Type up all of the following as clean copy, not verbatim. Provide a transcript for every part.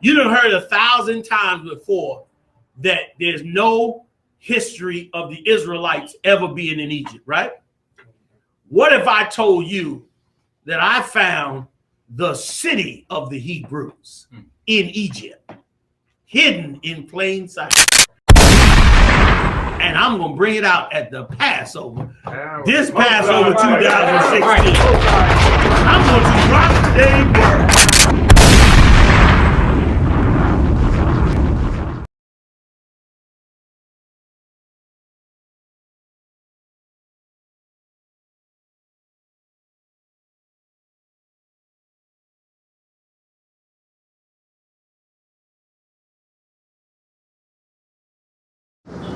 You done heard 1,000 times before that there's no history of the Israelites ever being in Egypt, right? What if I told you that I found the city of the Hebrews in Egypt, hidden in plain sight? And I'm going to bring it out at the Passover. This Passover 2016. I'm going to drop today's word.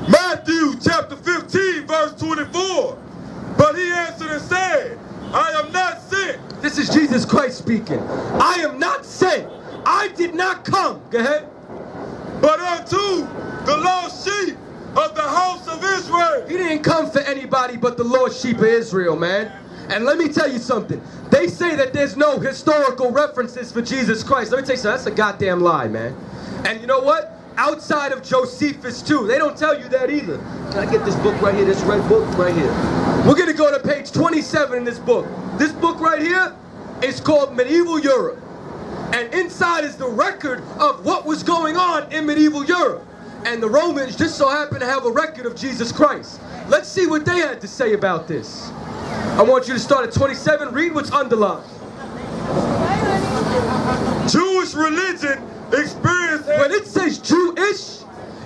Matthew chapter 15, verse 24. But he answered and said, I am not sent. This is Jesus Christ speaking. I am not sent. I did not come. Go ahead. But unto the lost sheep of the house of Israel. He didn't come for anybody but the lost sheep of Israel, man. And let me tell you something. They say that there's no historical references for Jesus Christ. Let me tell you something. That's a goddamn lie, man. And you know what? Outside of Josephus too. They don't tell you that either. Can I get this book right here, this red book right here? We're going to go to page 27 in this book. This book right here is called Medieval Europe. And inside is the record of what was going on in medieval Europe. And the Romans just so happen to have a record of Jesus Christ. Let's see what they had to say about this. I want you to start at 27. Read what's underlined. Jewish religion experienced. When it says Jewish,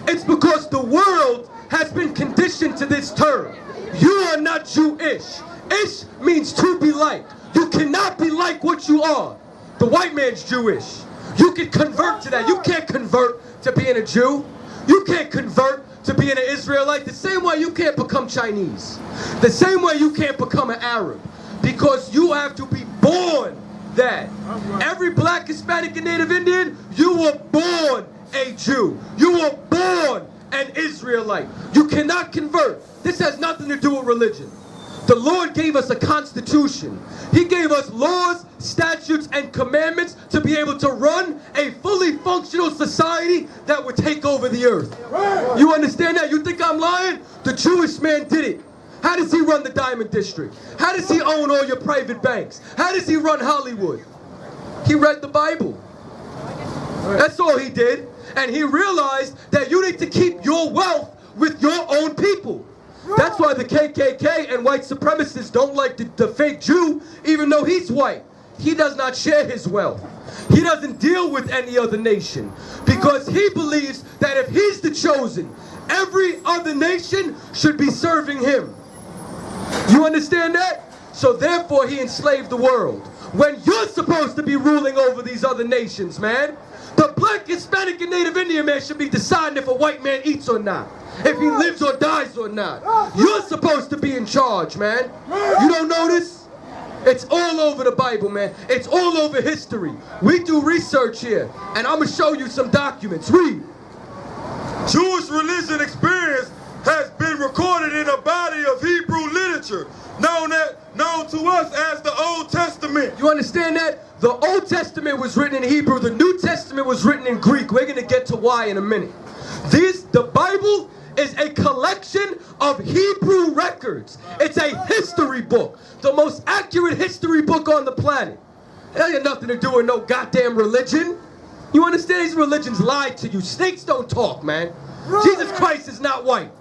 it's because the world has been conditioned to this term. You are not Jewish. Ish means to be like. You cannot be like what you are. The white man's Jewish. You can convert to that. You can't convert to being a Jew. You can't convert to being an Israelite. The same way you can't become Chinese. The same way you can't become an Arab. Because you have to be born that. Every black, Hispanic, and Native Indian, you were born a Jew. You were born an Israelite. You cannot convert. This has nothing to do with religion. The Lord gave us a constitution. He gave us laws, statutes, and commandments to be able to run a fully functional society that would take over the earth. You understand that? You think I'm lying? The Jewish man did it. How does he run the Diamond District? How does he own all your private banks? How does he run Hollywood? He read the Bible. That's all he did. And he realized that you need to keep your wealth with your own people. That's why the KKK and white supremacists don't like the fake Jew, even though he's white. He does not share his wealth. He doesn't deal with any other nation because he believes that if he's the chosen, every other nation should be serving him. You understand that? So therefore he enslaved the world. When you're supposed to be ruling over these other nations, man, the black, Hispanic, and Native Indian man should be deciding if a white man eats or not. If he lives or dies or not. You're supposed to be in charge, man. You don't know this? It's all over the Bible, man. It's all over history. We do research here, and I'm going to show you some documents. Read. Jewish religion experience has been recorded in a body of Hebrew literature known to us as the Old Testament. You understand that? The Old Testament was written in Hebrew. The New Testament was written in Greek. We're going to get to why in a minute. The Bible is a collection of Hebrew records. It's a history book. The most accurate history book on the planet. It ain't got nothing to do with no goddamn religion. You understand? These religions lied to you. Snakes don't talk, man. Jesus Christ is not white.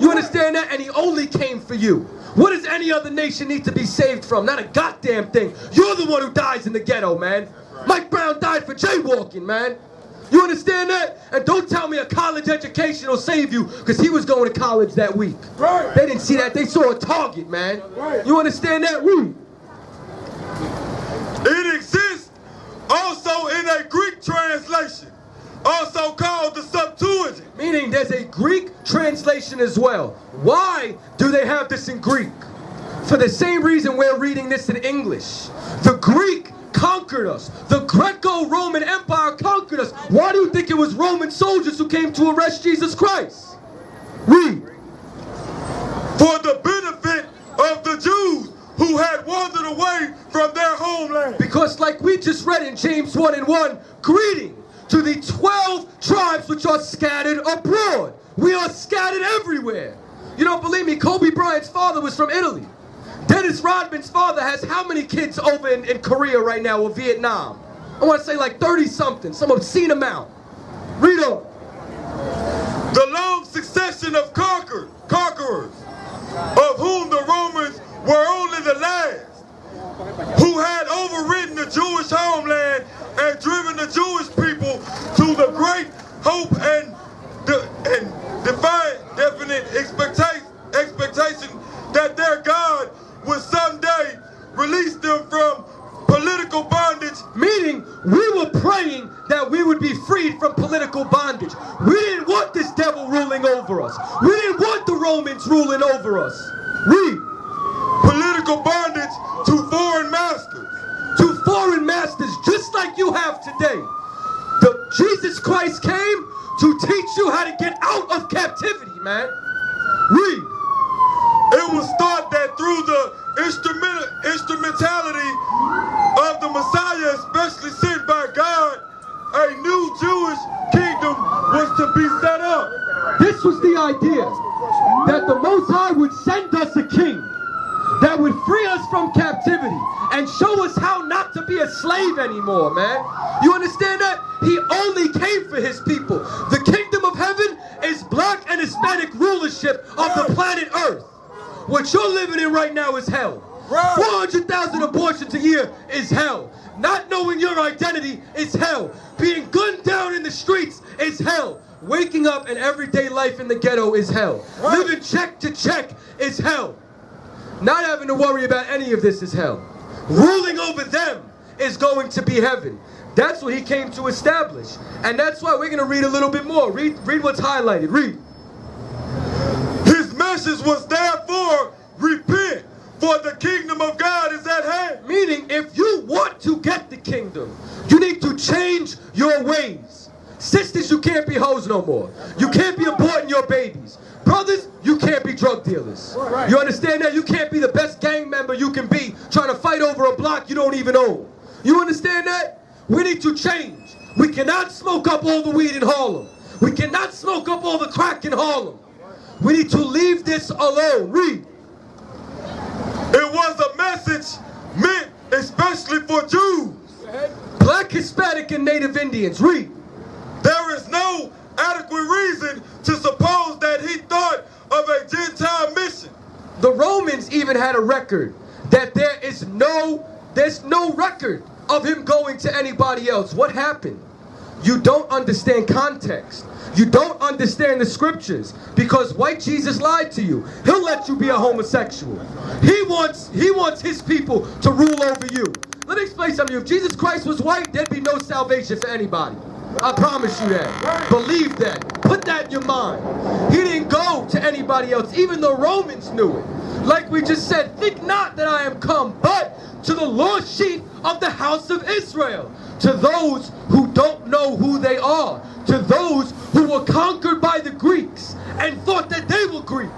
You understand that? And he only came for you. What does any other nation need to be saved from? Not a goddamn thing. You're the one who dies in the ghetto, man. Mike Brown died for jaywalking, man. You understand that? And don't tell me a college education will save you, because he was going to college that week. Right. They didn't see that. They saw a target, man. Right. You understand that? It exists also in a Greek translation, also called the Septuagint. Meaning there's a Greek translation as well. Why do they have this in Greek? For the same reason we're reading this in English. The Greek conquered us. The Greco-Roman Empire conquered us. Why do you think it was Roman soldiers who came to arrest Jesus Christ? Read. For the benefit of the Jews who had wandered away from their homeland. Because like we just read in James 1:1, greeting to the 12 tribes which are scattered abroad. We are scattered everywhere. You don't believe me? Kobe Bryant's father was from Italy. Dennis Rodman's father has how many kids over in Korea right now or Vietnam? I want to say like 30-something, some obscene amount. Read on. The long succession of conquerors, of whom the Romans were only the last, who had overridden the Jewish homeland and driven the Jewish people to the great hope and definite expectation that their God would someday release them from political bondage. Meaning, we were praying that we would be freed from political bondage. We didn't want this devil ruling over us. We didn't want the Romans ruling over us. Read. Political bondage to foreign masters. To foreign masters, just like you have today. Jesus Christ came to teach you how to get out of captivity, man. Read. It was thought that through the instrumentality of the Messiah, especially sent by God, a new Jewish kingdom was to be set up. This was the idea, that the Most High would send us a king that would free us from captivity and show us how not to be a slave anymore, man. You understand that? He only came for his people. The kingdom of heaven is black and Hispanic rulership of the planet Earth. What you're living in right now is hell. 400,000 abortions a year is hell. Not knowing your identity is hell. Being gunned down in the streets is hell. Waking up in everyday life in the ghetto is hell. Living check to check is hell. Not having to worry about any of this is hell. Ruling over them is going to be heaven. That's what he came to establish. And that's why we're going to read a little bit more. Read what's highlighted. Read. His message was therefore, repent, for the kingdom of God is at hand. Meaning, if you want to get the kingdom, you need to change your ways. Sisters, you can't be hoes no more. You can't be aborting your babies. Brothers, you can't be drug dealers. You understand that? You can't be the best gang member you can be trying to fight over a block you don't even own. You understand that? We need to change. We cannot smoke up all the weed in Harlem. We cannot smoke up all the crack in Harlem. We need to leave this alone. Read. It was a message meant especially for Jews. Black, Hispanic, and Native Indians. Read. There is no adequate reason to suppose that he thought of a Gentile mission. The Romans even had a record that there's no record of him going to anybody else. What happened? You don't understand context. You don't understand the scriptures, because white Jesus lied to you. He'll let you be a homosexual. He wants his people to rule over you. Let me explain something to you. If Jesus Christ was white, there'd be no salvation for anybody. I promise you that. Believe that. Put that in your mind. He didn't go to anybody else. Even the Romans knew it. Like we just said, think not that I am come, but to the lost sheep of the house of Israel. To those who don't know who they are. To those who were conquered by the Greeks and thought that they were Greek.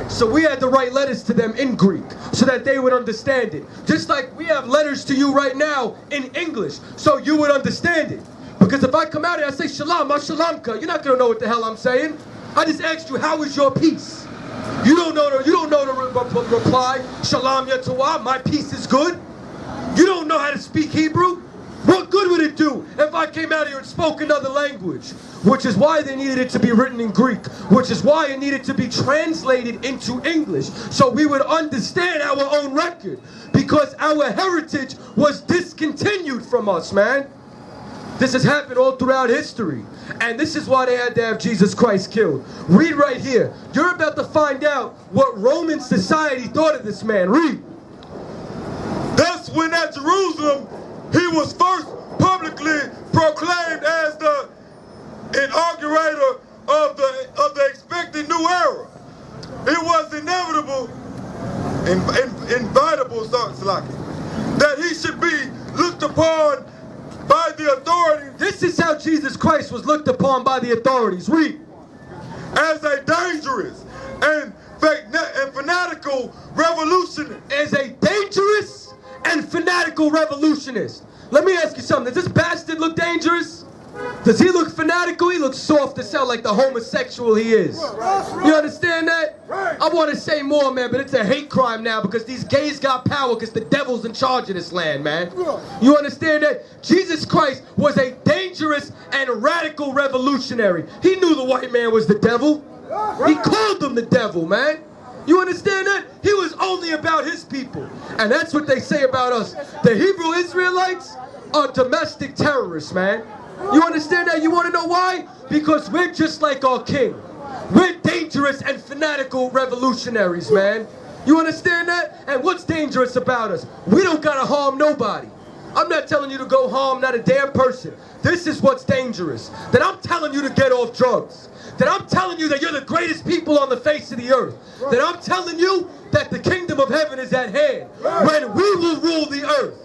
So we had to write letters to them in Greek so that they would understand it. Just like we have letters to you right now in English so you would understand it. Because if I come out here and I say shalom, shalomka, you're not going to know what the hell I'm saying. I just asked you, how is your peace? You don't know the reply. Shalom yatawah, my peace is good. You don't know how to speak Hebrew. What good would it do if I came out here and spoke another language? Which is why they needed it to be written in Greek. Which is why it needed to be translated into English. So we would understand our own record. Because our heritage was discontinued from us, man. This has happened all throughout history. And this is why they had to have Jesus Christ killed. Read right here. You're about to find out what Roman society thought of this man. Read. Thus, when at Jerusalem, he was first publicly proclaimed as the inaugurator of the expected new era. It was inevitable, inevitable, that he should be looked upon by the authorities. This is how Jesus Christ was looked upon by the authorities. Read. As a dangerous and fanatical revolutionary. As a dangerous and fanatical revolutionist. Let me ask you something. Does this bastard look dangerous? Does he look fanatical? He looks soft as hell, like the homosexual he is. You understand that? I want to say more, man, but it's a hate crime now because these gays got power because the devil's in charge of this land, man. You understand that? Jesus Christ was a dangerous and radical revolutionary. He knew the white man was the devil. He called him the devil, man. You understand that? He was only about his people. And that's what they say about us. The Hebrew Israelites are domestic terrorists, man. You understand that? You want to know why? Because we're just like our king. We're dangerous and fanatical revolutionaries, man. You understand that? And what's dangerous about us? We don't gotta harm nobody. I'm not telling you to go harm not a damn person. This is what's dangerous. That I'm telling you to get off drugs. That I'm telling you that you're the greatest people on the face of the earth. That I'm telling you that the kingdom of heaven is at hand. When we will rule the earth.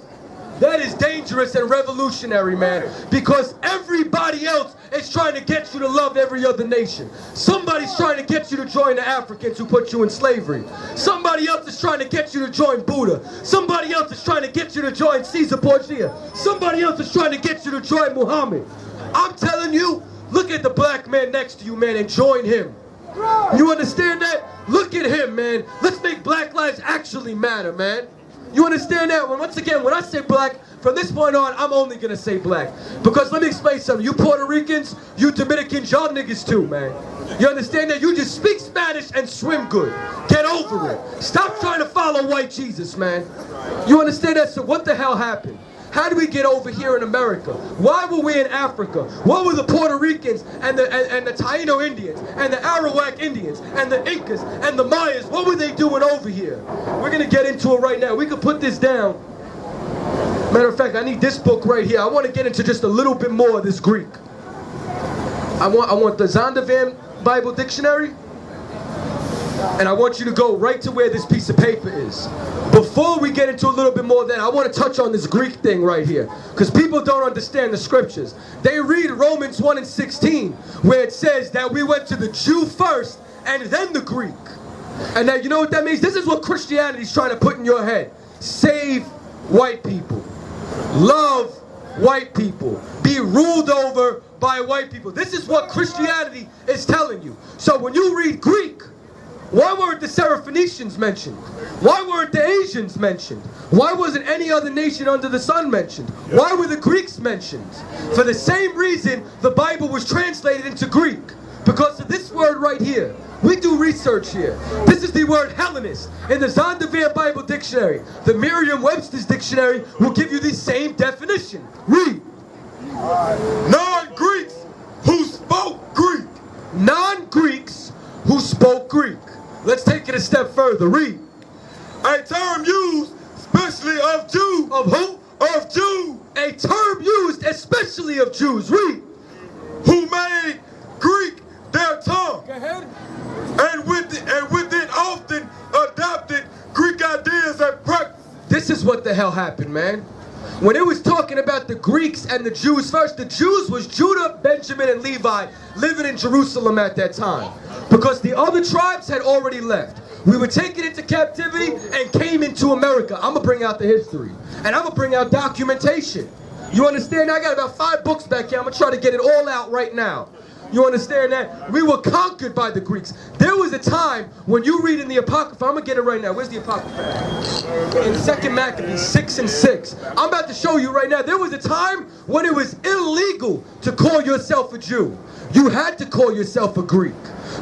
That is dangerous and revolutionary, man, because everybody else is trying to get you to love every other nation. Somebody's trying to get you to join the Africans who put you in slavery. Somebody else is trying to get you to join Buddha. Somebody else is trying to get you to join Caesar Borgia. Somebody else is trying to get you to join Muhammad. I'm telling you, look at the black man next to you, man, and join him. You understand that? Look at him, man. Let's make black lives actually matter, man. You understand that? Once again, when I say black, from this point on, I'm only going to say black. Because let me explain something. You Puerto Ricans, you Dominicans, y'all niggas too, man. You understand that? You just speak Spanish and swim good. Get over it. Stop trying to follow white Jesus, man. You understand that? So what the hell happened? How did we get over here in America? Why were we in Africa? What were the Puerto Ricans and the Taino Indians and the Arawak Indians and the Incas and the Mayas? What were they doing over here? We're going to get into it right now. We could put this down. Matter of fact, I need this book right here. I want to get into just a little bit more of this Greek. I want the Zondervan Bible Dictionary. And I want you to go right to where this piece of paper is. Before we get into a little bit more of that, I want to touch on this Greek thing right here. Because people don't understand the scriptures. They read Romans 1:16, where it says that we went to the Jew first and then the Greek. And now you know what that means? This is what Christianity is trying to put in your head. Save white people. Love white people. Be ruled over by white people. This is what Christianity is telling you. So when you read Greek, why weren't the Syrophoenicians mentioned? Why weren't the Asians mentioned? Why wasn't any other nation under the sun mentioned? Why were the Greeks mentioned? For the same reason the Bible was translated into Greek. Because of this word right here. We do research here. This is the word Hellenist in the Zondervan Bible Dictionary. The Merriam-Webster's Dictionary will give you the same definition. Read. Non-Greeks who spoke Greek. Non-Greeks who spoke Greek. Let's take it a step further. Read. A term used especially of Jews. Of who? Of Jews. A term used especially of Jews. Read. Who made Greek their tongue. Go ahead. And with it often adopted Greek ideas and practices. This is what the hell happened, man. When it was talking about the Greeks and the Jews first, the Jews was Judah, Benjamin, and Levi living in Jerusalem at that time. Because the other tribes had already left. We were taken into captivity and came into America. I'm going to bring out the history. And I'm going to bring out documentation. You understand? I got about 5 books back here. I'm going to try to get it all out right now. You understand that? We were conquered by the Greeks. There was a time when you read in the Apocrypha, I'm going to get it right now. Where's the Apocrypha? In 2 Maccabees 6 and 6. I'm about to show you right now. There was a time when it was illegal to call yourself a Jew. You had to call yourself a Greek.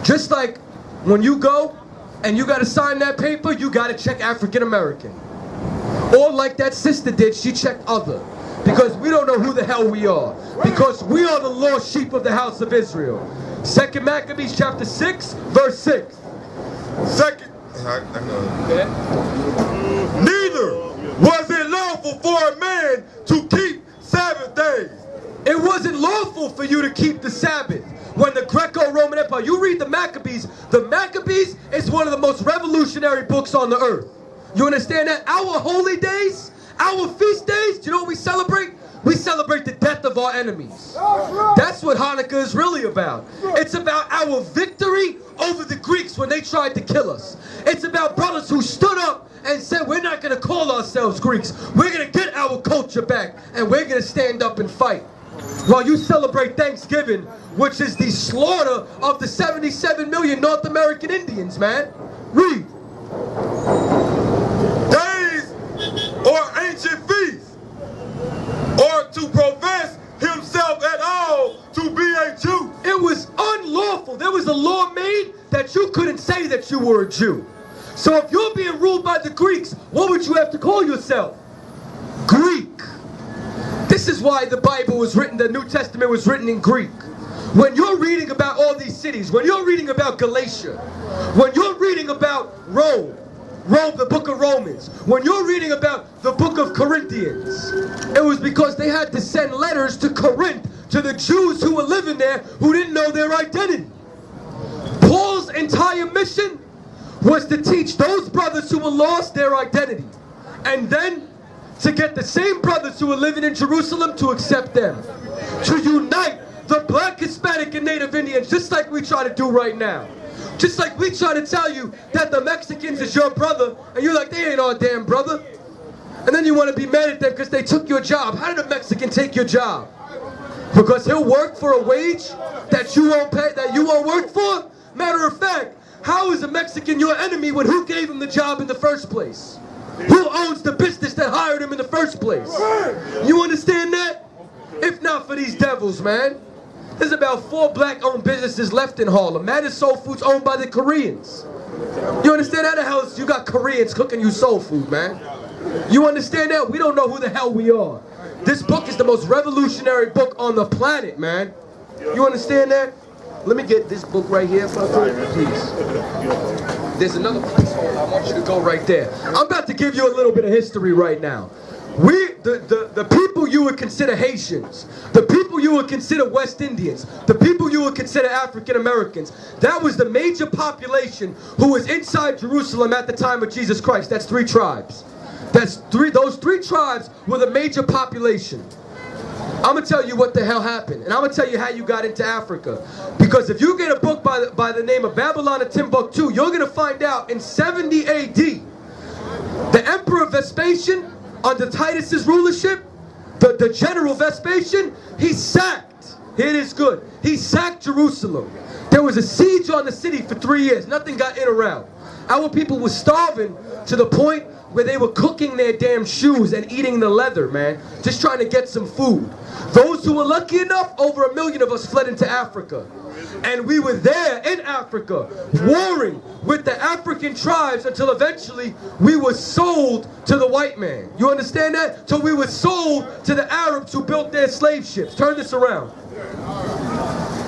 Just like when you go and you got to sign that paper, you got to check African American. Or like that sister did, she checked other. Because we don't know who the hell we are. Because we are the lost sheep of the house of Israel. 2 Maccabees chapter 6, verse 6. Neither was it lawful for a man to keep Sabbath days. It wasn't lawful for you to keep the Sabbath. When the Greco-Roman Empire, you read the Maccabees is one of the most revolutionary books on the earth. You understand that? Our holy days, our feast days, do you know what we celebrate? We celebrate the death of our enemies. That's what Hanukkah is really about. It's about our victory over the Greeks when they tried to kill us. It's about brothers who stood up and said, we're not going to call ourselves Greeks. We're going to get our culture back, and we're going to stand up and fight. while you celebrate Thanksgiving, which is the slaughter of the 77 million North American Indians, man. Read. Days or ancient feasts, or to profess himself at all to be a Jew. It was unlawful. There was a law made that you couldn't say that you were a Jew. So if you're being ruled by the Greeks, what would you have to call yourself? Greek. This is why the Bible was written, the New Testament was written in Greek. When you're reading about all these cities, when you're reading about Galatia, when you're reading about Rome, the book of Romans, when you're reading about the book of Corinthians, it was because they had to send letters to Corinth, to the Jews who were living there who didn't know their identity. Paul's entire mission was to teach those brothers who were lost their identity, and then to get the same brothers who were living in Jerusalem to accept them, to unite the black, Hispanic, and Native Indians, just like we try to do right now. Just like we try to tell you that the Mexicans is your brother, and you're like, they ain't our damn brother. And then you want to be mad at them because they took your job. How did a Mexican take your job? Because he'll work for a wage that you won't pay, that you won't work for? Matter of fact, how is a Mexican your enemy when who gave him the job in the first place? Who owns the business that hired him in the first place? You understand that? If not for these devils, man. There's about 4 black-owned businesses left in Harlem. Man, is soul food's owned by the Koreans. You understand how the hell you got Koreans cooking you soul food, man? You understand that? We don't know who the hell we are. This book is the most revolutionary book on the planet, man. You understand that? Let me get this book right here, please. There's another place. I want you to go right there. I'm about to give you a little bit of history right now. The people you would consider Haitians, the people you would consider West Indians, the people you would consider African Americans, that was the major population who was inside Jerusalem at the time of Jesus Christ. That's 3 tribes. Those 3 tribes were the major population. I'm going to tell you what the hell happened, and I'm going to tell you how you got into Africa. Because if you get a book by the name of Babylon and Timbuktu, you're going to find out in 70 AD, the Emperor Vespasian, under Titus's rulership, the general Vespasian, he sacked, here it is good, he sacked Jerusalem. There was a siege on the city for 3 years. Nothing got in or out. Our people were starving to the point where they were cooking their damn shoes and eating the leather, man, just trying to get some food. Those who were lucky enough, over 1 million of us fled into Africa. And we were there in Africa, warring with the African tribes until eventually we were sold to the white man. You understand that? So we were sold to the Arabs who built their slave ships. Turn this around.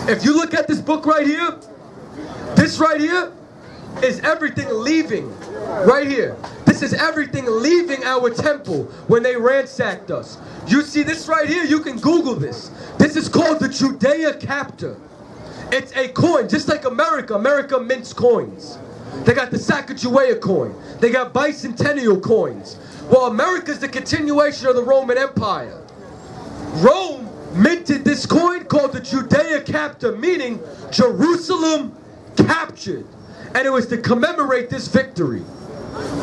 If you look at this book right here, this right here is everything leaving. Right here. This is everything leaving our temple when they ransacked us. You see this right here? You can Google this. This is called the Judea Captor. It's a coin, just like America. America mints coins. They got the Sacagawea coin. They got bicentennial coins. Well, America's the continuation of the Roman Empire. Rome minted this coin called the Judea Captor, meaning Jerusalem captured. And it was to commemorate this victory.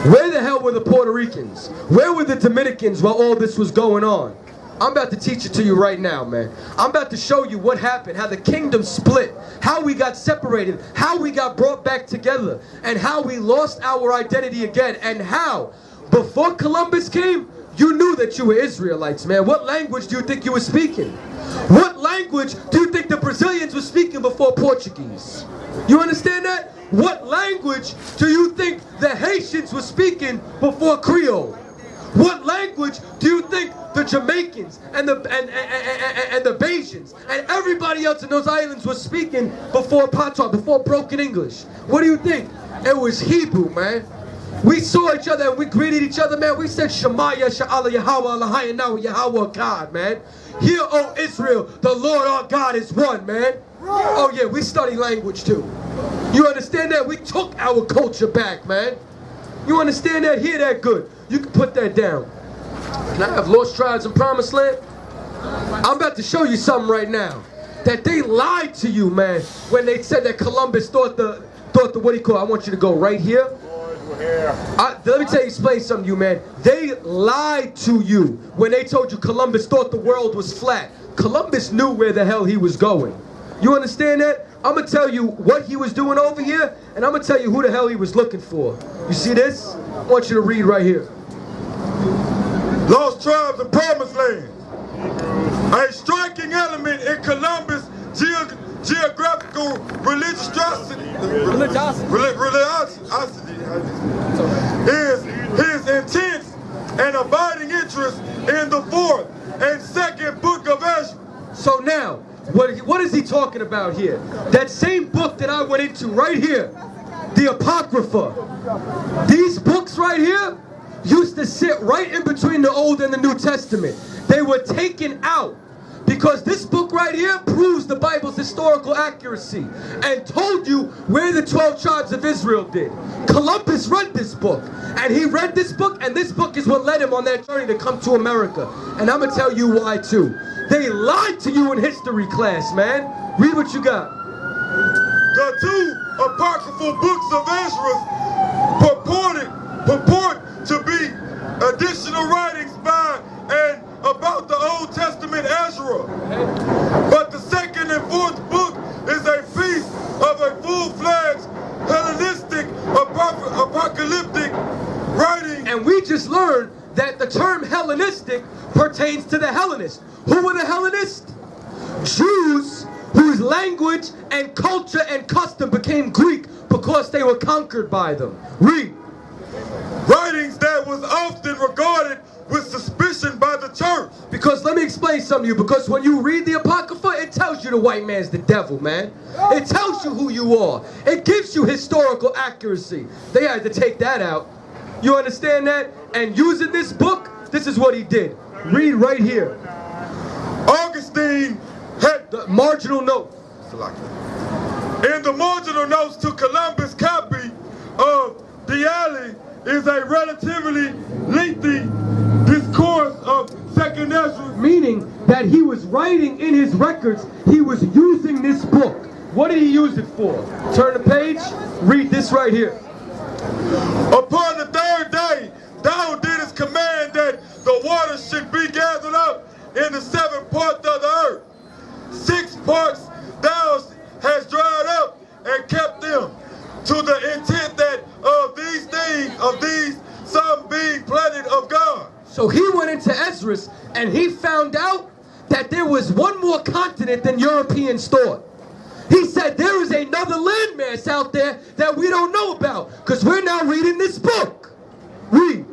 Where the hell were the Puerto Ricans? Where were the Dominicans while all this was going on? I'm about to teach it to you right now, man. I'm about to show you what happened, how the kingdom split, how we got separated, how we got brought back together, and how we lost our identity again, and how, before Columbus came, you knew that you were Israelites, man. What language do you think you were speaking? What language do you think the Brazilians were speaking before Portuguese? You understand that? What language do you think the Haitians were speaking before Creole? What language do you think the Jamaicans and the Bajans and everybody else in those islands was speaking before Patois, before broken English? What do you think? It was Hebrew, man. We saw each other and we greeted each other, man. We said Shema Yasha'Allah Yahweh Allahayanahu Yahweh God, man. Hear, O Israel, the Lord our God is one, man. Oh yeah, we study language too. You understand that? We took our culture back, man. You understand that? Hear that good. You can put that down. Can I have lost tribes in promised land? I'm about to show you something right now. That they lied to you, man, when they said that Columbus thought the what do you call it? I want you to go right here. Let me explain something to you, man. They lied to you when they told you Columbus thought the world was flat. Columbus knew where the hell he was going. You understand that? I'm going to tell you what he was doing over here, and I'm going to tell you who the hell he was looking for. You see this? I want you to read right here. Lost tribes and promised land. A striking element in Columbus' geographical religiosity is his intense and abiding interest in the 4th and 2nd book of Ezra. So now, what is he talking about here? That same book that I went into right here, the Apocrypha. These books right here used to sit right in between the Old and the New Testament. They were taken out because this book right here proves the Bible's historical accuracy and told you where the 12 tribes of Israel did. Columbus read this book, and he read this book, and this book is what led him on that journey to come to America. And I'm going to tell you why too. They lied to you in history class, man. Read what you got. The 2 apocryphal books of Ezra purport to be additional writings by and about the Old Testament Ezra. But the 2nd and 4th book is a piece of a full-fledged Hellenistic apocalyptic writing. And we just learned that the term Hellenistic pertains to the Hellenists. Who were the Hellenists? Jews whose language and culture and custom became Greek because they were conquered by them. Read. Writings that was often regarded with suspicion by the church. Because let me explain something to you. Because when you read the Apocrypha, it tells you the white man's the devil, man. It tells you who you are. It gives you historical accuracy. They had to take that out. You understand that? And using this book, this is what he did. Read right here. Augustine had the marginal note. In the marginal notes to Columbus' copy of the Alley is a relatively lengthy discourse of 2nd Ezra. Meaning that he was writing in his records, he was using this book. What did he use it for? Turn the page, read this right here. Upon the 3rd day, thou didst command that the waters should be gathered up in the 7th part of the earth. 6 parts thou hast dried up and kept them, to the intent that of these some being planted of God. So he went into Esdras and he found out that there was one more continent than Europeans thought. He said there is another landmass out there that we don't know about because we're now reading this book. Read.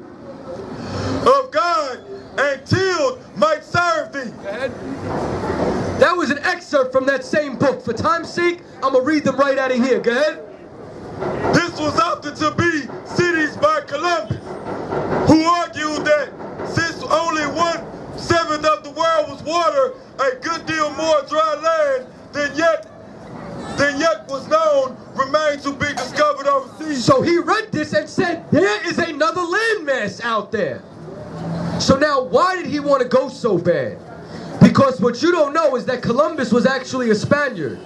Of God and till might serve thee. That was an excerpt from that same book. For time's sake, I'm going to read them right out of here. Go ahead. This was often to be cities by Columbus, who argued that since only 1/7 of the world was water, a good deal more dry land than yet was known remained to be discovered overseas. So he read this and said, there is another landmass out there. So now, why did he want to go so bad? Because what you don't know is that Columbus was actually a Spaniard.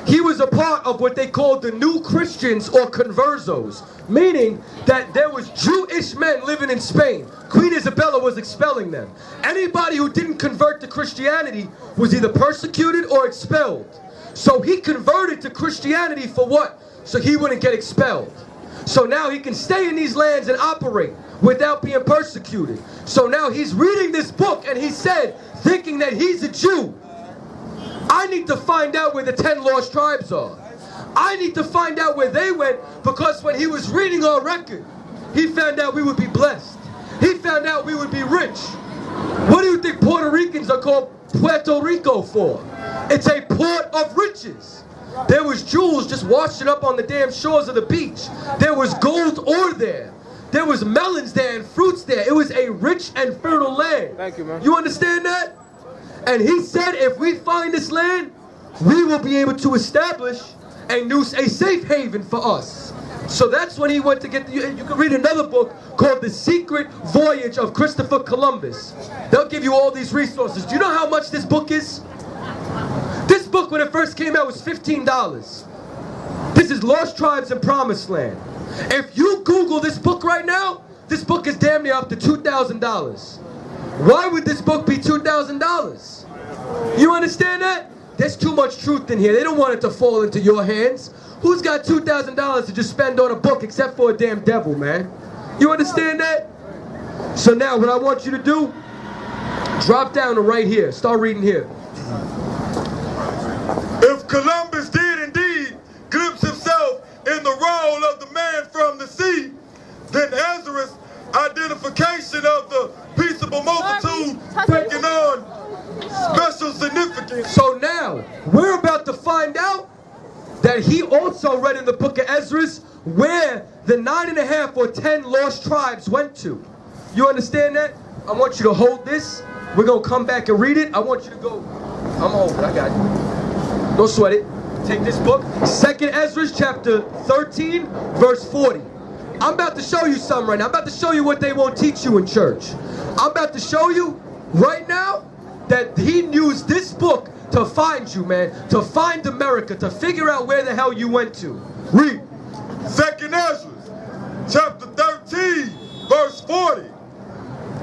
He was a part of what they called the New Christians or Conversos, meaning that there was Jewish men living in Spain. Queen Isabella was expelling them. Anybody who didn't convert to Christianity was either persecuted or expelled. So he converted to Christianity for what? So he wouldn't get expelled. So now he can stay in these lands and operate without being persecuted. So now he's reading this book and he said, thinking that he's a Jew, I need to find out where the 10 lost tribes are. I need to find out where they went, because when he was reading our record, he found out we would be blessed. He found out we would be rich. What do you think Puerto Ricans are called Puerto Rico for? It's a port of riches. There was jewels just washing up on the damn shores of the beach. There was gold ore there. There was melons there and fruits there. It was a rich and fertile land. Thank you, man. You understand that? And he said if we find this land, we will be able to establish a safe haven for us. So that's when he went to get, you can read another book called The Secret Voyage of Christopher Columbus. They'll give you all these resources. Do you know how much this book is? This book, when it first came out, was $15. This is Lost Tribes and Promised Land. If you Google this book right now, this book is damn near up to $2,000. Why would this book be $2,000? You understand that? There's too much truth in here. They don't want it to fall into your hands. Who's got $2,000 to just spend on a book except for a damn devil, man? You understand that? So now what I want you to do, drop down to right here. Start reading here. If Columbus did indeed glimpse himself in the role of the man from the sea, then Ezra's identification of the peaceable multitude taking on special significance. So now, we're about to find out that he also read in the book of Ezra where the 9.5 or 10 lost tribes went to. You understand that? I want you to hold this. We're going to come back and read it. I want you to go. I'm holding. I got it. Don't sweat it. Take this book. 2nd Ezra chapter 13 verse 40. I'm about to show you something right now. I'm about to show you what they won't teach you in church. I'm about to show you right now that he used this book to find you, man. To find America. To figure out where the hell you went to. Read. 2nd Ezra chapter 13 verse 40.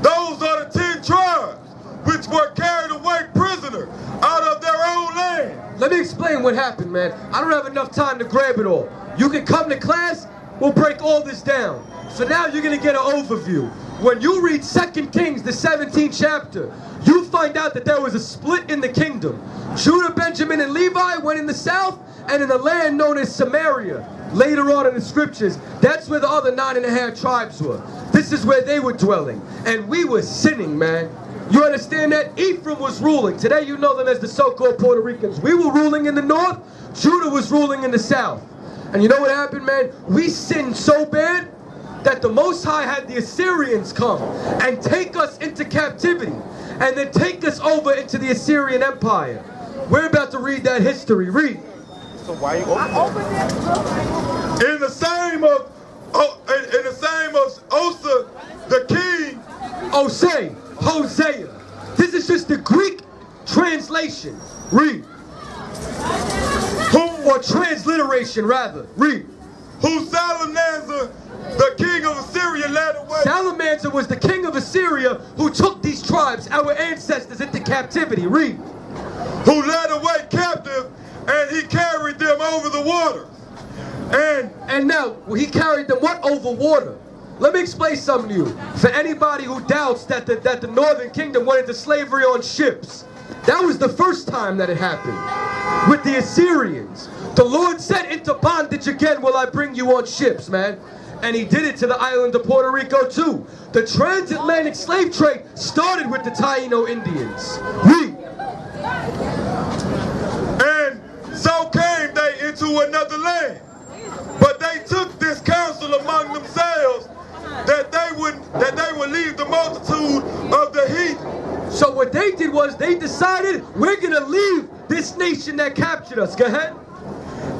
Those are the 10 tribes which were carried away prisoner out of their own land. Let me explain what happened, man. I don't have enough time to grab it all. You can come to class, we'll break all this down. So now you're going to get an overview. When you read 2 Kings, the 17th chapter, you find out that there was a split in the kingdom. Judah, Benjamin, and Levi went in the south and in the land known as Samaria. Later on in the scriptures, that's where the other 9.5 tribes were. This is where they were dwelling. And we were sinning, man. You understand that? Ephraim was ruling. Today you know them as the so-called Puerto Ricans. We were ruling in the north. Judah was ruling in the south. And you know what happened, man? We sinned so bad that the Most High had the Assyrians come and take us into captivity. And then take us over into the Assyrian Empire. We're about to read that history. Read. So why you open In the same of Osa, the king. Hosea. This is just the Greek translation. Read. Or transliteration, rather. Read. Who Salmanassar, the king of Assyria, led away. Salmanassar was the king of Assyria who took these tribes, our ancestors, into captivity. Read. Who led away captive, and he carried them over the waters. And now, he carried them what? Over water. Let me explain something to you. For anybody who doubts that the northern kingdom went into slavery on ships, that was the first time that it happened. With the Assyrians. The Lord said, into bondage again will I bring you on ships, man. And he did it to the island of Puerto Rico too. The transatlantic slave trade started with the Taino Indians. Read. And so came they into another land. But they took this counsel among themselves that they would leave the multitude of the heathen. So what they did was they decided we're gonna leave this nation that captured us. Go ahead.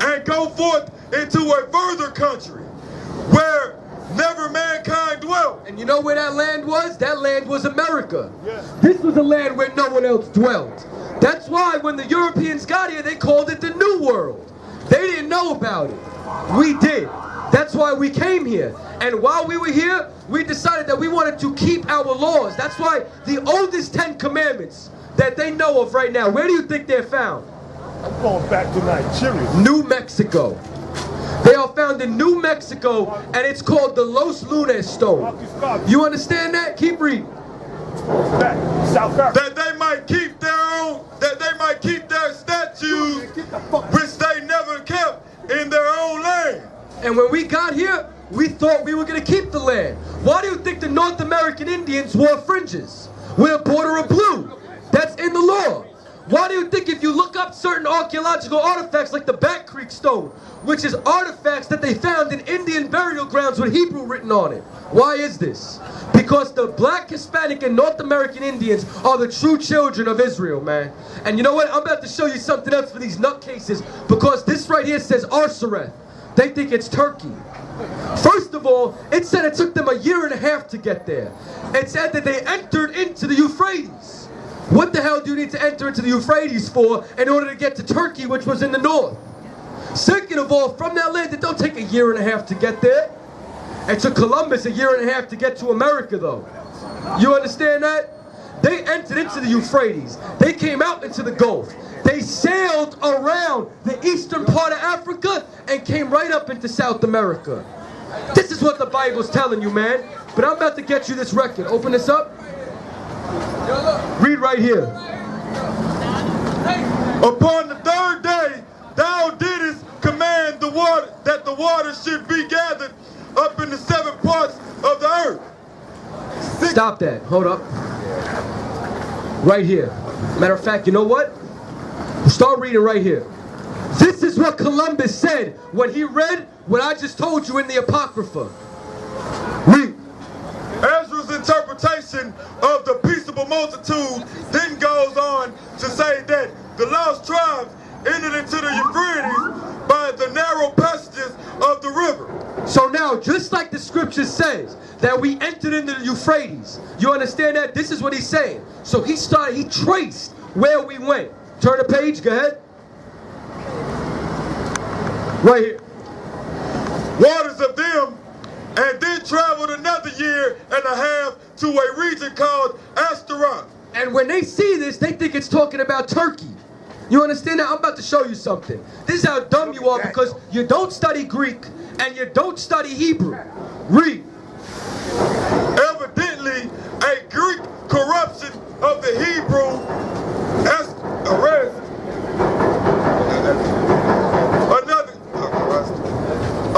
And go forth into a further country where never mankind dwelt. And you know where that land was? That land was America. Yes. This was a land where no one else dwelt. That's why when the Europeans got here, they called it the New World. They didn't know about it. We did. That's why we came here. And while we were here, we decided that we wanted to keep our laws. That's why the oldest 10 commandments that they know of right now, where do you think they're found? I'm going back to Nigeria. New Mexico. They are found in New Mexico, and it's called the Los Lunas Stone. You understand that? Keep reading. Back, South Africa. That they might keep their statues, which they never kept in their own land. And when we got here, we thought we were going to keep the land. Why do you think the North American Indians wore fringes with a border of blue? That's in the law. Why do you think if you look up certain archaeological artifacts like the Back Creek Stone, which is artifacts that they found in Indian burial grounds with Hebrew written on it? Why is this? Because the black, Hispanic, and North American Indians are the true children of Israel, man. And you know what? I'm about to show you something else for these nutcases, because this right here says Arsareth. They think it's Turkey. First of all, it said it took them 1.5 years to get there. It said that they entered into the Euphrates. What the hell do you need to enter into the Euphrates for in order to get to Turkey, which was in the north? Second of all, from that land, it don't take 1.5 years to get there. It took Columbus 1.5 years to get to America, though. You understand that? They entered into the Euphrates. They came out into the Gulf. They sailed around the eastern part of Africa and came right up into South America. This is what the Bible's telling you, man. But I'm about to get you this record. Open this up. Read right here. Upon the third day, thou didst command the water that the water should be gathered up in the 7 parts of the earth. Stop that. Hold up. Right here. Matter of fact, you know what? Start reading right here. This is what Columbus said when he read what I just told you in the Apocrypha. Read. Ezra's interpretation of the peaceable multitude then goes on to say that the lost tribes entered into the Euphrates by the narrow passages of the river. So now, just like the scripture says that we entered into the Euphrates, you understand that? This is what he's saying. So he traced where we went. Turn the page, go ahead. Right here. Waters of them, and then traveled another year and a half to a region called Astaroth. And when they see this, they think it's talking about Turkey. You understand that? I'm about to show you something. This is how dumb you are because you don't study Greek and you don't study Hebrew. Read. Evidently, a Greek corruption of the Hebrew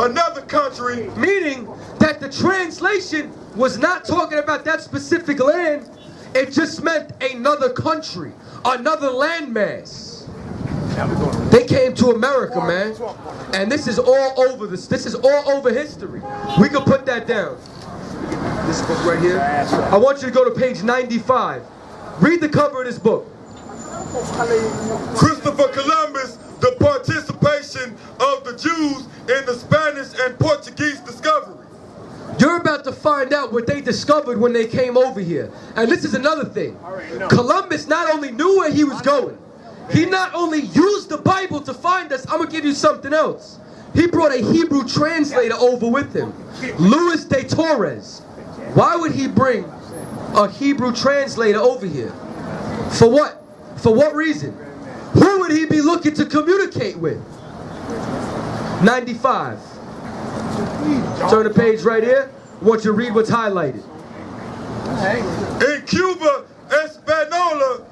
another country. Meaning that the translation was not talking about that specific land. It just meant another country, another landmass. They came to America, man. And this is all over this. This is all over history. We can put that down. This book right here. I want you to go to page 95. Read the cover of this book. Christopher Columbus, the participation of the Jews in the Spanish and Portuguese discovery. You're about to find out what they discovered when they came over here. And this is another thing. Columbus not only knew where he was going, he not only used the Bible to find us, I'm going to give you something else. He brought a Hebrew translator over with him, Luis de Torres. Why would he bring a Hebrew translator over here? For what? For what reason? Who would he be looking to communicate with? 95. Turn the page right here. I want you to read what's highlighted. In Cuba, Hispaniola,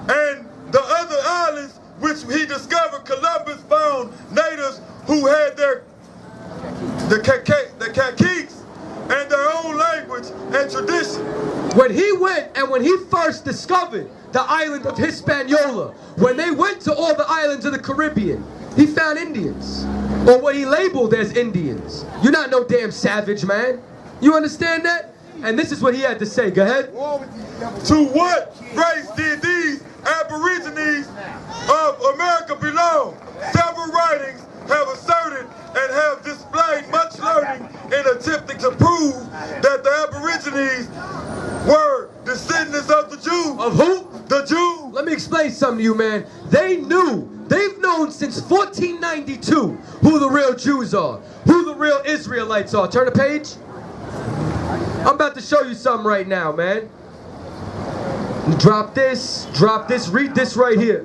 and the other islands which he discovered, Columbus found natives who had the Caciques and their own language and tradition. When he went and when he first discovered the island of Hispaniola, when they went to all the islands of the Caribbean, he found Indians, or what he labeled as Indians. You're not no damn savage, man. You understand that? And this is what he had to say. Go ahead. To what race did these Aborigines of America belong? Several writings have asserted and have displayed much learning in attempting to prove that the Aborigines were descendants of the Jews. Of who? The Jews. Let me explain something to you, man. They've known since 1492 who the real Jews are, who the real Israelites are. Turn the page. I'm about to show you something right now, man. Drop this, read this right here.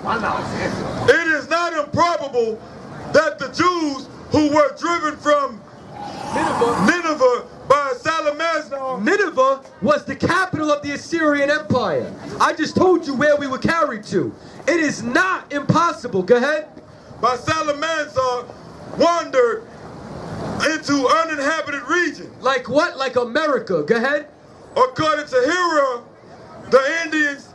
It is not improbable that the Jews who were driven from Nineveh by Salmanaser. Nineveh was the capital of the Assyrian Empire. I just told you where we were carried to. It is not impossible. Go ahead. By Salmanaser wandered into uninhabited regions. Like what? Like America. Go ahead. According to Hero, the Indians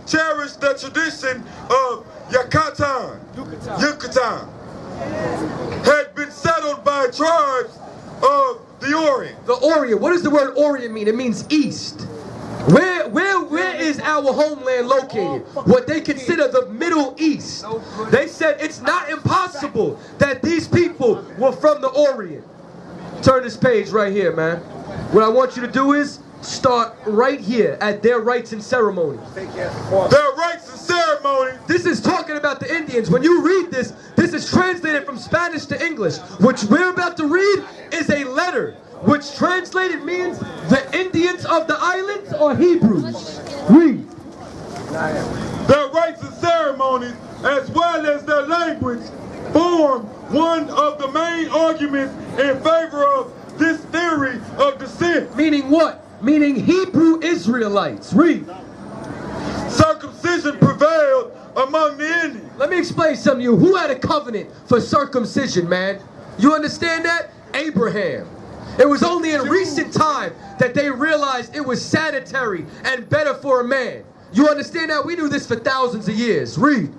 cherished the tradition of Yucatan had been settled by tribes of the Orient. The Orient. What does the word Orient mean? It means east. Where is our homeland located? What they consider the Middle East. They said it's not impossible that these people were from the Orient. Turn this page right here, man. What I want you to do is start right here at their rites and ceremonies. Their rites and ceremonies. This is talking about the Indians. When you read this, this is is translated from Spanish to English. What we're about to read is a letter, which translated means the Indians of the islands or Hebrews. Read. Their rites and ceremonies, as well as their language, form one of the main arguments in favor of this theory of descent. Meaning what? Meaning Hebrew Israelites. Read. Circumcision prevailed among the Indians. Let me explain something to you. Who had a covenant for circumcision, man? You understand that? Abraham. It was only in recent time that they realized it was sanitary and better for a man. You understand that? We knew this for thousands of years. Read.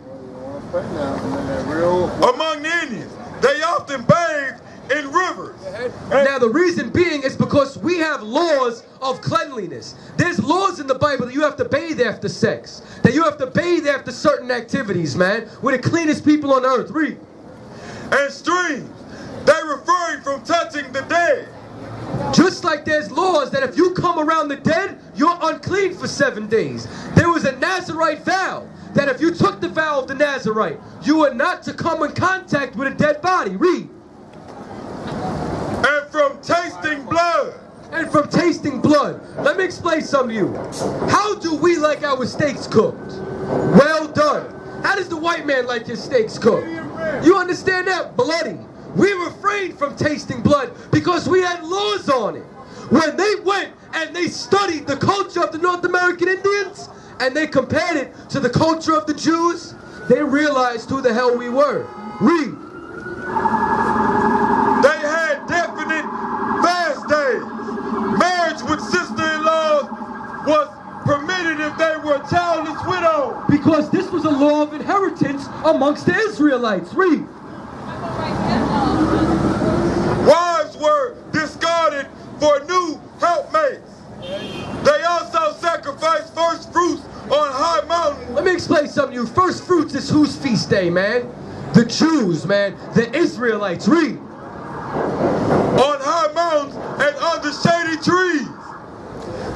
Among the Indians, they often bathed in rivers. Now the reason being is because we have laws of cleanliness. There's laws in the Bible that you have to bathe after sex, that you have to bathe after certain activities, man. We're the cleanest people on earth. Read. And streams, they refrain from touching the dead. Just like there's laws that if you come around the dead, you're unclean for 7 days. There was a Nazirite vow that if you took the vow of the Nazirite, you were not to come in contact with a dead body. Read. And from tasting blood. And from tasting blood. Let me explain something to you. How do we like our steaks cooked? Well done. How does the white man like his steaks cooked? You understand that? Bloody. We refrained from tasting blood because we had laws on it. When they went and they studied the culture of the North American Indians and they compared it to the culture of the Jews, they realized who the hell we were. Read. They had definite fast days. Marriage with sister-in-laws was permitted if they were childless widows. Because this was a law of inheritance amongst the Israelites. Read. Wives were discarded for new helpmates. They also sacrificed first fruits on high mountains. Let me explain something to you. First fruits is whose feast day, man? The Jews, man. The Israelites. Read. On high mountains and under shady trees.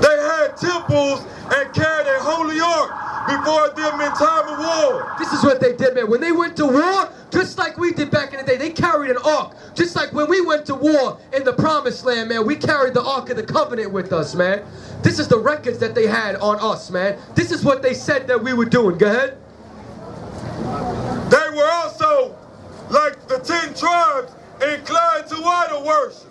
They had temples and carried a holy ark before them in time of war. This is what they did, man. When they went to war, just like we did back in the day, they carried an ark. Just like when we went to war in the Promised Land, man, we carried the Ark of the Covenant with us, man. This is the records that they had on us, man. This is what they said that we were doing. Go ahead. They were also, like the 10 tribes, inclined to idol worship,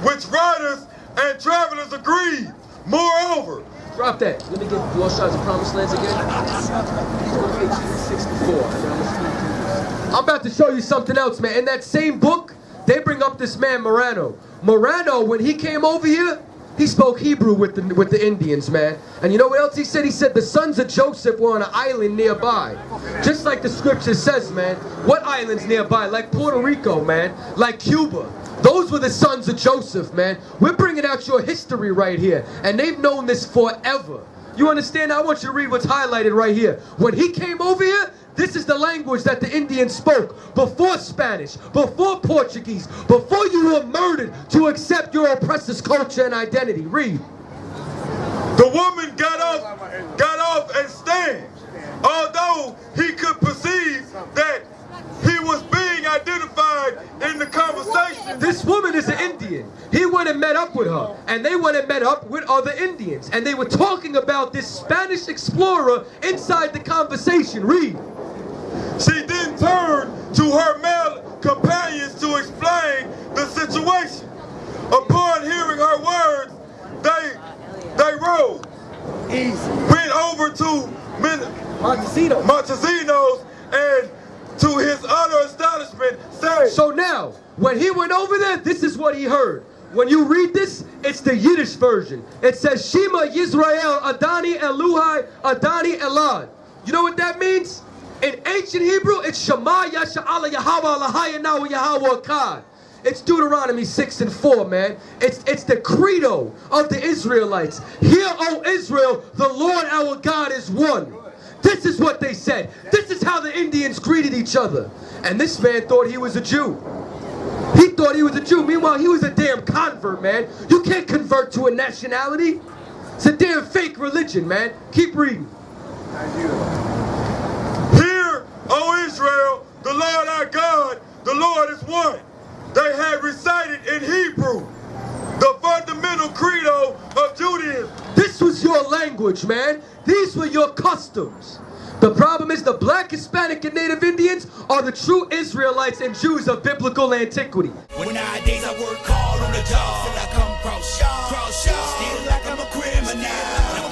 which writers and travelers agreed. Moreover, drop that. Let me get Lost Tribes of Promised Lands again. Page 64. I'm about to show you something else, man. In that same book, they bring up this man Morano. Morano, when he came over here, he spoke Hebrew with the Indians, man. And you know what else he said? He said the sons of Joseph were on an island nearby. Just like the scripture says, man. What islands nearby? Like Puerto Rico, man. Like Cuba. Those were the sons of Joseph, man. We're bringing out your history right here. And they've known this forever. You understand? I want you to read what's highlighted right here. When he came over here, this is the language that the Indians spoke before Spanish, before Portuguese, before you were murdered to accept your oppressor's culture and identity. Read. The woman got off and stand, although he could perceive that he was being identified in the conversation. This woman is an Indian. He went and met up with her, and they went and met up with other Indians, and they were talking about this Spanish explorer inside the conversation. Read. She then turned to her male companions to explain the situation. Upon hearing her words, they rose, went over to Montesinos, and to his utter astonishment said. So now, when he went over there, this is what he heard. When you read this, it's the Yiddish version. It says, Shema Yisrael Adani Eluhai Adani Elad. You know what that means? In ancient Hebrew, it's Shema Yasha'ala Yahweh Lahayanahu Yahweh Akkad. It's Deuteronomy 6:4, man. It's the credo of the Israelites. Hear, O Israel, the Lord our God is one. This is what they said. This is how the Indians greeted each other. And this man thought he was a Jew. He thought he was a Jew. Meanwhile, he was a damn convert, man. You can't convert to a nationality. It's a damn fake religion, man. Keep reading. Hear, O language, man. These were your customs. The problem is the black, Hispanic, and Native Indians are the true Israelites and Jews of biblical antiquity. When nowadays I work hard on the job, till I come cross y'all, still like I'm a criminal.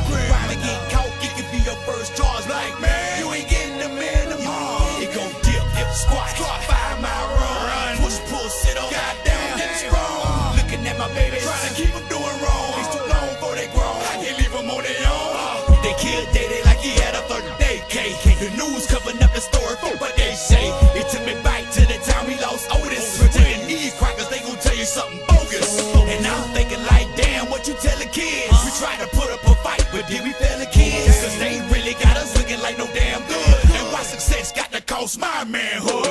Crime and get caught, it could be your first charge. Like, man, you ain't getting the minimum. It gon' dip, squat, 5 mile run, push, pull, sit on, goddamn, get strong. Looking at my baby, trying to keep them doing wrong. It's too long before they grow, I can't leave them on their own. They killed Day like he had a 30-day case. The news covering up the story for what they say. It took me back to the time we lost Otis. Pretending these crackers, they gon' tell you something bogus. And I'm thinking like, damn, what you telling kids? We tried to put up a fight, but did we fail the kids? Cause they really got us looking like no damn good. And why success got to cost my manhood?